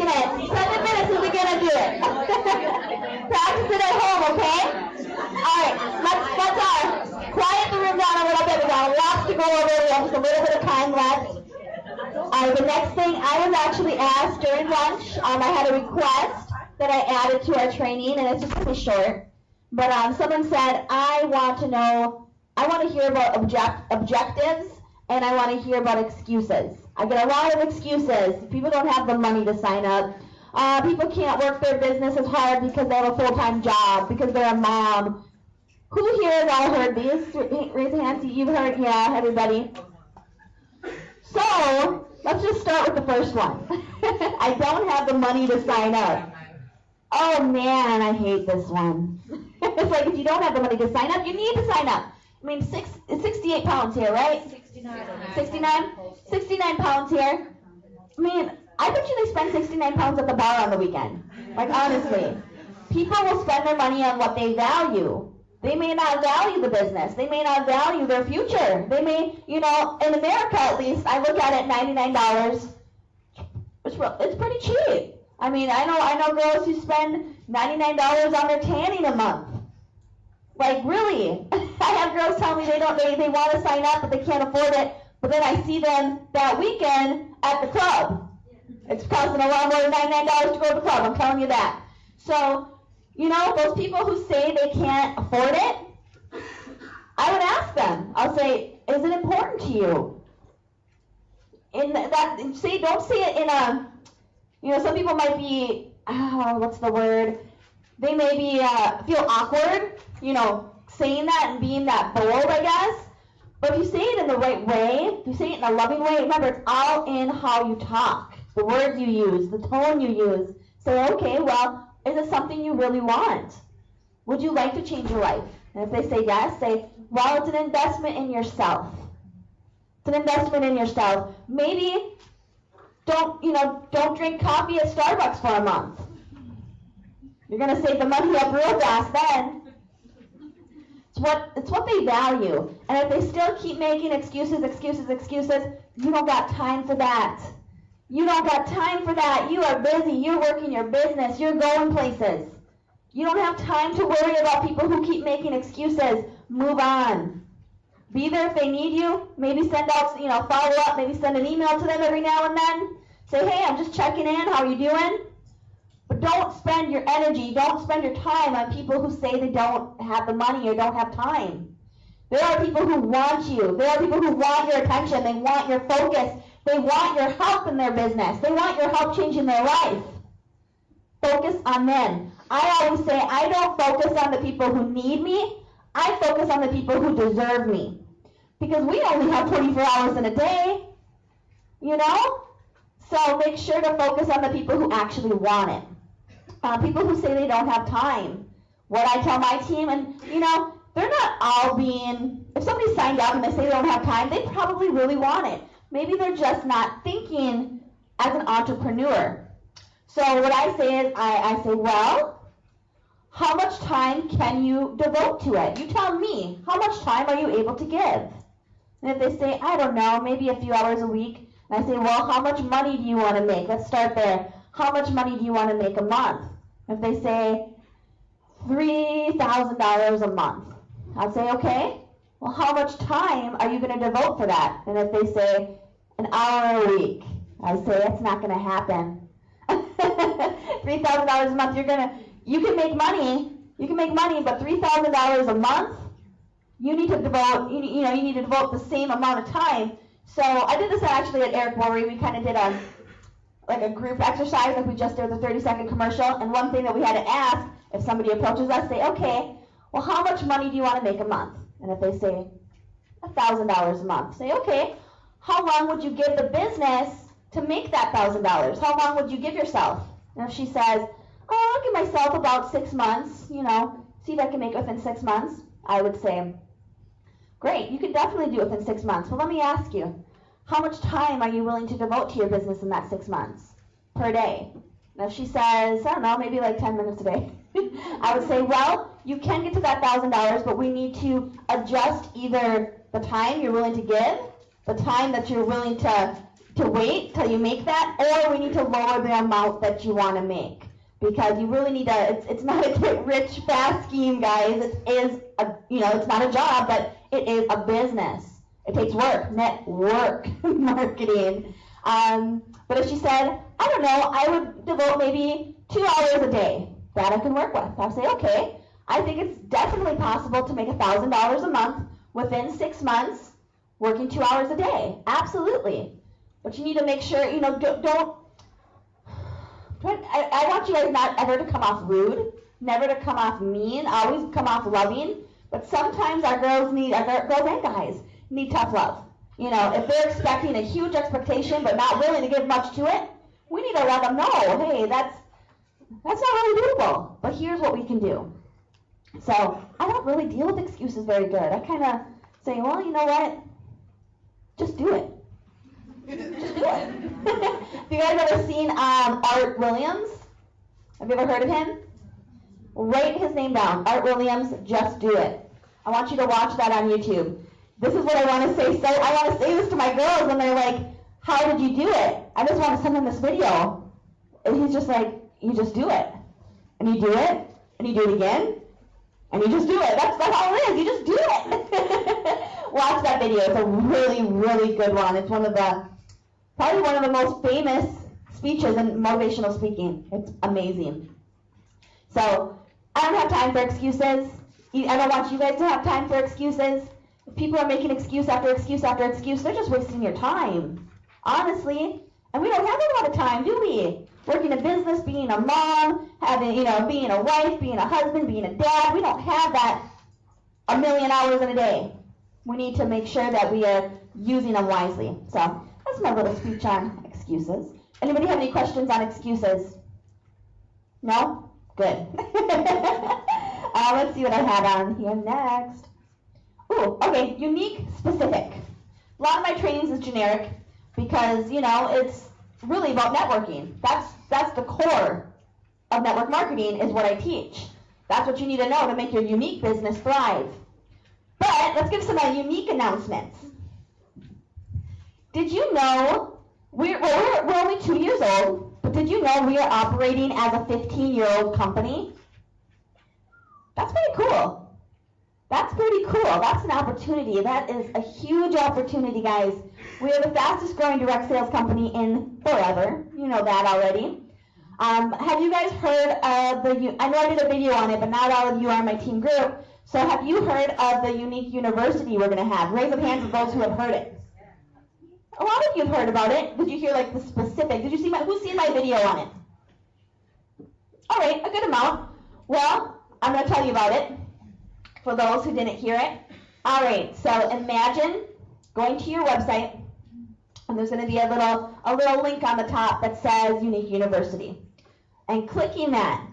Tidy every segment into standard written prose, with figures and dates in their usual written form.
minutes. 7 minutes and we're going to do it. Practice it at home, okay? All right, let's quiet the room down a little bit. We got lots to go over. We have just a little bit of time left. The next thing, I was actually asked during lunch, I had a request that I added to our training, and it's just really short. But someone said, I want to hear about objectives, and I want to hear about excuses. I get a lot of excuses. People don't have the money to sign up. People can't work their business as hard because they have a full-time job, because they're a mom. Who here has all heard these? Raise your hands. You've heard, yeah, everybody. So, let's just start with the first one. I don't have the money to sign up. Oh man, I hate this one. It's like if you don't have the money to sign up, you need to sign up. I mean, 68 pounds here, right? 69? 69 pounds here. I mean, I bet you they spend 69 pounds at the bar on the weekend. Like, honestly. People will spend their money on what they value. They may not value the business. They may not value their future. They may, in America at least, I look at it $99. It's pretty cheap. I mean, I know girls who spend $99 on their tanning a month. Like, really? I have girls tell me they want to sign up, but they can't afford it. But then I see them that weekend at the club. It's costing a lot more than $99 to go to the club. I'm telling you that. So, those people who say they can't afford it, I would ask them. I'll say, is it important to you? Don't say it in a, some people might be, what's the word? They may be, feel awkward, saying that and being that bold, I guess. But if you say it in the right way, if you say it in a loving way, remember, it's all in how you talk, the words you use, the tone you use. Say, okay, well, is it something you really want? Would you like to change your life? And if they say yes, say, well, it's an investment in yourself. It's an investment in yourself. Maybe don't drink coffee at Starbucks for a month. You're going to save the money up real fast then. It's what they value. And if they still keep making excuses, you don't got time for that. You don't got time for that. You are busy. You're working your business. You're going places. You don't have time to worry about people who keep making excuses. Move on. Be there if they need you. Maybe send out, follow up. Maybe send an email to them every now and then. Say, hey, I'm just checking in. How are you doing? But don't spend your energy, don't spend your time on people who say they don't have the money or don't have time. There are people who want you. There are people who want your attention. They want your focus. They want your help in their business. They want your help changing their life. Focus on them. I always say, I don't focus on the people who need me. I focus on the people who deserve me. Because we only have 24 hours in a day, So make sure to focus on the people who actually want it. People who say they don't have time. What I tell my team, and they're not all being, if somebody signed up and they say they don't have time, they probably really want it. Maybe they're just not thinking as an entrepreneur. So what I say is, I say, well, how much time can you devote to it? You tell me, how much time are you able to give? And if they say, I don't know, maybe a few hours a week, and I say, well, how much money do you want to make? Let's start there. How much money do you want to make a month? If they say $3,000 a month, I'll say, okay, well, how much time are you going to devote for that? And if they say an hour a week, I say, it's not going to happen. $3,000 a month, you can make money, but $3,000 a month, you need to devote the same amount of time. So I did this actually at Eric Worre. We kind of did a group exercise, like we just did with the 30-second commercial. And one thing that we had to ask, if somebody approaches us, say, okay, well, how much money do you want to make a month? And if they say $1,000 a month, say, okay, how long would you give the business to make that $1,000? How long would you give yourself? And if she says, I'll give myself about 6 months, see if I can make it within 6 months, I would say, great, you can definitely do it within 6 months. Well, let me ask you, how much time are you willing to devote to your business in that 6 months per day? And if she says, I don't know, maybe like 10 minutes a day, I would say, well, you can get to that $1,000, but we need to adjust either the time you're willing to give, the time that you're willing to to wait till you make that, or we need to lower the amount that you want to make. Because you really need it's not a get rich fast scheme, guys. It is it's not a job, but it is a business. It takes work, network marketing. But if she said, I don't know, I would devote maybe 2 hours a day. That I can work with. I'll say, okay, I think it's definitely possible to make $1,000 a month within 6 months, working 2 hours a day. Absolutely. But you need to make sure, I want you guys not ever to come off rude, never to come off mean, always come off loving. But sometimes our girls and guys need tough love. If they're expecting a huge expectation but not willing to give much to it, we need to let them know, hey, that's not really doable. But here's what we can do. So I don't really deal with excuses very good. I kind of say, well, you know what? Just do it. Just do it. Have you guys ever seen Art Williams? Have you ever heard of him? Write his name down. Art Williams, Just Do It. I want you to watch that on YouTube. This is what I want to say. So I want to say this to my girls, and they're like, how did you do it? I just want to send them this video. And he's just like, you just do it. And you do it, and you do it again, and you just do it. That's all it is. You just do it. Watch that video. It's a really, really good one. It's probably one of the most famous speeches in motivational speaking. It's amazing. So I don't have time for excuses. I don't want you guys to have time for excuses. If people are making excuse after excuse after excuse, they're just wasting your time, honestly. And we don't have a lot of time, do we? Working a business, being a mom, being a wife, being a husband, being a dad. We don't have that 1,000,000 hours in a day. We need to make sure that we are using them wisely. So that's my little speech on excuses. Anybody have any questions on excuses? No? Good. Let's see what I had on here next. Ooh, okay, unique, specific. A lot of my trainings is generic because, it's really about networking. That's the core of network marketing is what I teach. That's what you need to know to make your unique business thrive. But let's give some unique announcements. Did you know, we're only 2 years old, but did you know we are operating as a 15-year-old company? That's pretty cool. That's pretty cool. That's an opportunity. That is a huge opportunity, guys. We are the fastest growing direct sales company in forever. You know that already. Have you guys heard of I know I did a video on it, but not all of you are in my team group. So have you heard of the Younique University we're going to have? Raise up hands of those who have heard it. A lot of you have heard about it. Did you hear the specific? Did you see who's seen my video on it? All right, a good amount. Well, I'm going to tell you about it for those who didn't hear it. All right, so imagine going to your website, and there's going to be a little link on the top that says Younique University, and clicking that,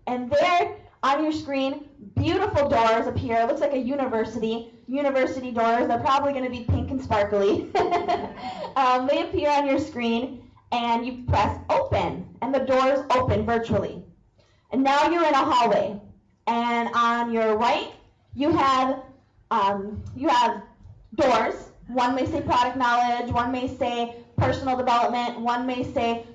and there on your screen, beautiful doors appear. It looks like a university doors. They're probably going to be pink and sparkly. They appear on your screen, and you press open, and the doors open virtually. And now you're in a hallway, and on your right, you have doors. One may say product knowledge, one may say personal development, one may say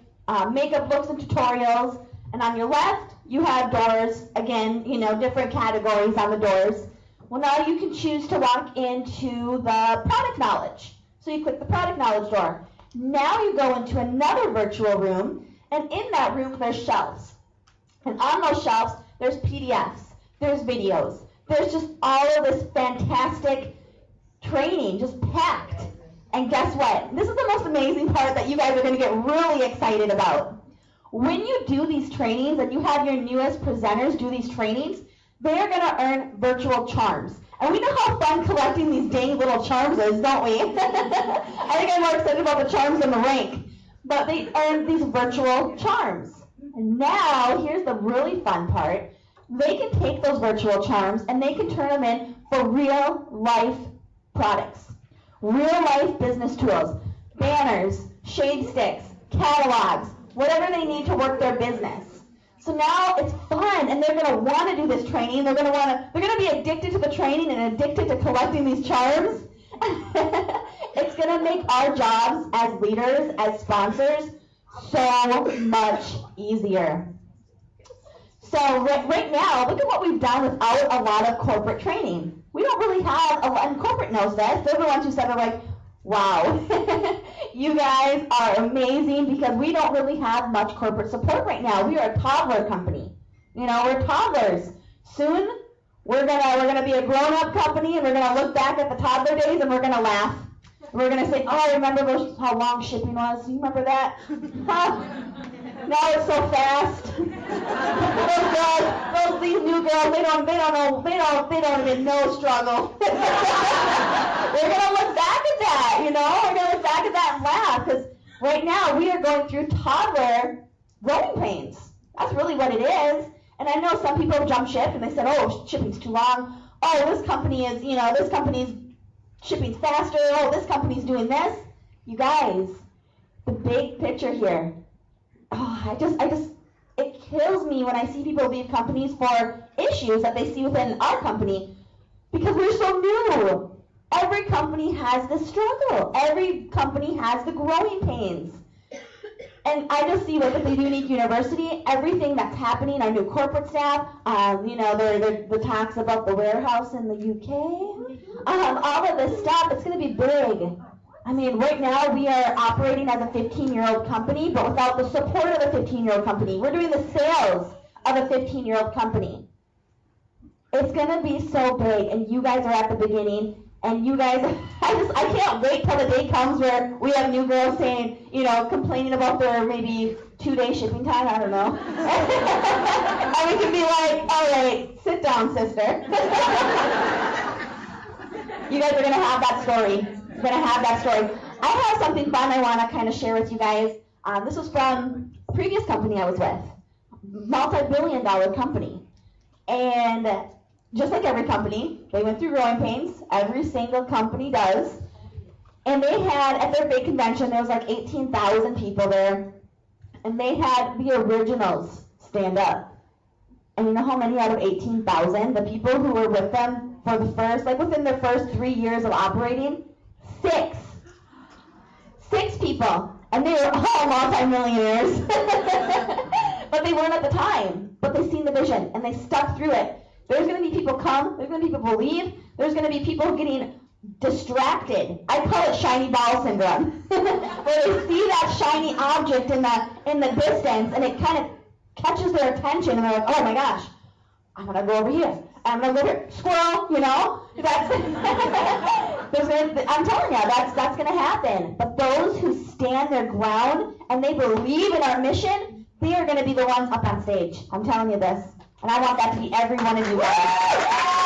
makeup looks and tutorials, and on your left, you have doors, again, different categories on the doors. Well, now you can choose to walk into the product knowledge. So you click the product knowledge door. Now you go into another virtual room, and in that room, there's shelves. And on those shelves, there's PDFs, there's videos, there's just all of this fantastic training, just packed. And guess what? This is the most amazing part that you guys are going to get really excited about. When you do these trainings and you have your newest presenters do these trainings, they're going to earn virtual charms. And we know how fun collecting these dang little charms is, don't we? I think I'm more excited about the charms than the rank. But they earn these virtual charms. And now, here's the really fun part. They can take those virtual charms and they can turn them in for real life products. Real life business tools. Banners, shade sticks, catalogs, whatever they need to work their business. So now it's fun, and they're going to want to do this training. They're going to be addicted to the training and addicted to collecting these charms. It's going to make our jobs as leaders, as sponsors, so much easier. So right now, look at what we've done without a lot of corporate training. We don't really have a lot, and corporate knows this. They're the ones who said, they're like, wow, you guys are amazing, because we don't really have much corporate support right now. We are a toddler company. You know, we're toddlers. Soon, we're gonna be a grown-up company, and we're gonna look back at the toddler days, and we're gonna laugh. We're gonna say, oh, remember how long shipping was? You remember that? Huh? Now it's so fast. These new girls, they don't even know struggle. We're gonna look back at that, you know? We're gonna look back at that and laugh, because right now we are going through toddler growing pains. That's really what it is. And I know some people jump ship and they said, oh, shipping's too long. Oh, this company's shipping's faster. Oh, this company's doing this. You guys, the big picture here. Oh, it kills me when I see people leave companies for issues that they see within our company, because we're so new. Every company has this struggle. Every company has the growing pains. And I just see, like, at the Younique University, everything that's happening, our new corporate staff, the talks about the warehouse in the UK, all of this stuff, it's going to be big. I mean, right now we are operating as a 15-year-old company, but without the support of a 15-year-old company. We're doing the sales of a 15-year-old company. It's going to be so big, and you guys are at the beginning. And you guys, I can't wait till the day comes where we have new girls saying, complaining about their maybe 2-day shipping time, I don't know. And we can be like, all right, sit down, sister. You guys are going to have that story. You're going to have that story. I have something fun I want to kind of share with you guys. This was from a previous company I was with, multi-billion-dollar company. And just like every company, they went through growing pains. Every single company does. And they had, at their big convention, there was like 18,000 people there. And they had the originals stand up. And you know how many out of 18,000? The people who were with them for the first, like within their first 3 years of operating? 6. 6 people. And they were all multi-millionaires. But they weren't at the time. But they seen the vision, and they stuck through it. There's going to be people come, there's going to be people leave, there's going to be people getting distracted. I call it shiny ball syndrome. Where they see that shiny object in the distance, and it kind of catches their attention, and they're like, oh my gosh, I'm going to go over here. I'm going to go here. Squirrel, I'm telling you, that's going to happen. But those who stand their ground and they believe in our mission, they are going to be the ones up on stage. I'm telling you this. And I want that to be every one of you guys.